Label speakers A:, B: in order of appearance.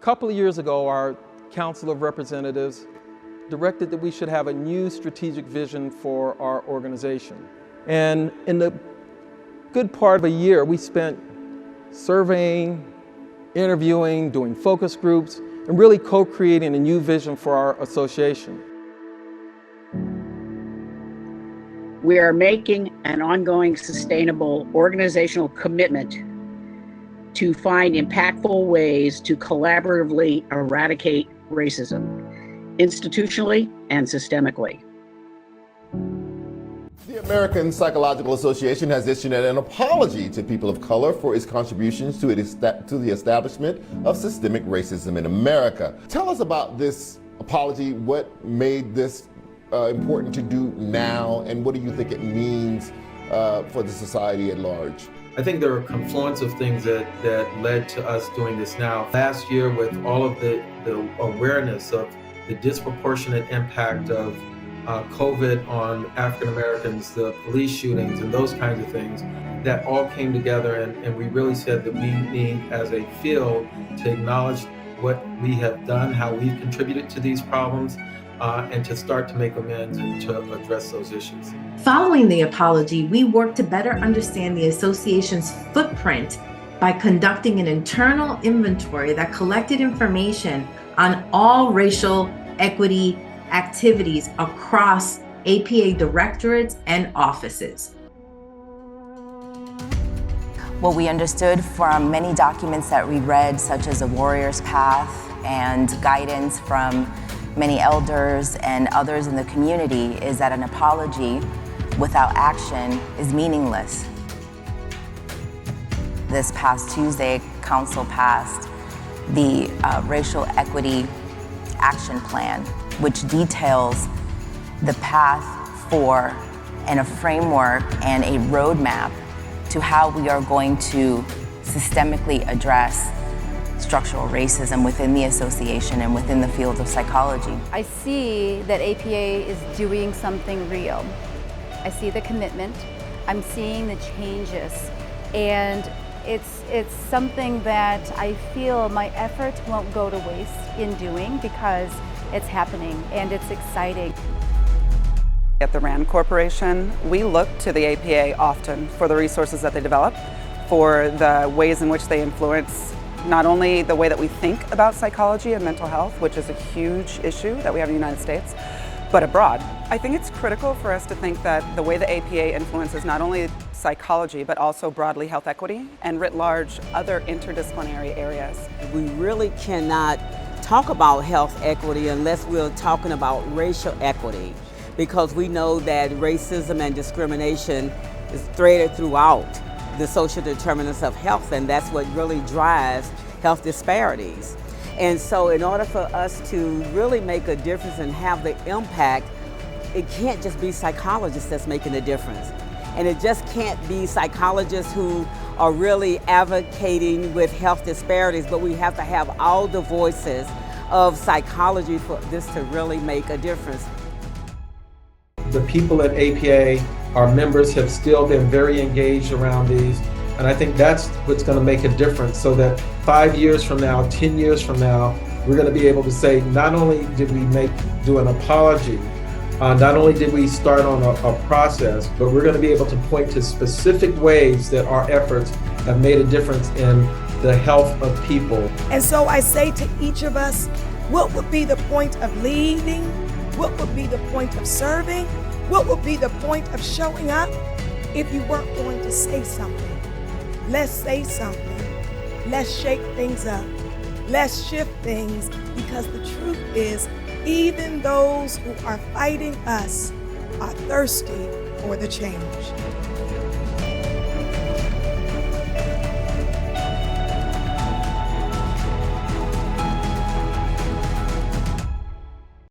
A: couple of years ago, our Council of Representatives directed that we should have a new strategic vision for our organization. And in the good part of a year, we spent surveying, interviewing, doing focus groups, and really co-creating a new vision for our association.
B: We are making an ongoing sustainable organizational commitment to find impactful ways to collaboratively eradicate racism, institutionally and systemically.
C: The American Psychological Association has issued an apology to people of color for its contributions to the establishment of systemic racism in America. Tell us about this apology. What made this important to do now, and what do you think it means for the society at large?
D: I think there are a confluence of things that led to us doing this now. Last year, with all of the awareness of the disproportionate impact of COVID on African Americans, the police shootings and those kinds of things, that all came together, and we really said that we need, as a field, to acknowledge what we have done, how we've contributed to these problems, and to start to make amends and to address those issues.
E: Following the apology, we worked to better understand the association's footprint by conducting an internal inventory that collected information on all racial equity activities across APA directorates and offices.
F: What we understood from many documents that we read, such as a warrior's path and guidance from many elders and others in the community, is that an apology without action is meaningless. This past Tuesday, Council passed the Racial Equity Action Plan, which details the path for and a framework and a roadmap to how we are going to systemically address structural racism within the association and within the field of psychology.
G: I see that APA is doing something real. I see the commitment, I'm seeing the changes, and it's something that I feel my effort won't go to waste in doing, because it's happening and it's exciting.
H: At the RAND Corporation, we look to the APA often for the resources that they develop, for the ways in which they influence not only the way that we think about psychology and mental health, which is a huge issue that we have in the United States, but abroad. I think it's critical for us to think that the way the APA influences not only psychology, but also broadly health equity and writ large other interdisciplinary areas.
I: We really cannot talk about health equity unless we're talking about racial equity, because we know that racism and discrimination is threaded throughout the social determinants of health, and that's what really drives health disparities. And so in order for us to really make a difference and have the impact, it can't just be psychologists that's making the difference. And it just can't be psychologists who are really advocating with health disparities, but we have to have all the voices of psychology for this to really make a difference.
D: The people at APA, our members, have still been very engaged around these, and I think that's what's going to make a difference, so that 5 years from now, 10 years from now, we're going to be able to say, not only did we do an apology, not only did we start on a process, but we're going to be able to point to specific ways that our efforts have made a difference in the health of people.
J: And so I say to each of us, what would be the point of leading? What would be the point of serving? What would be the point of showing up if you weren't going to say something? Let's say something. Let's shake things up. Let's shift things, because the truth is, even those who are fighting us are thirsty for the change.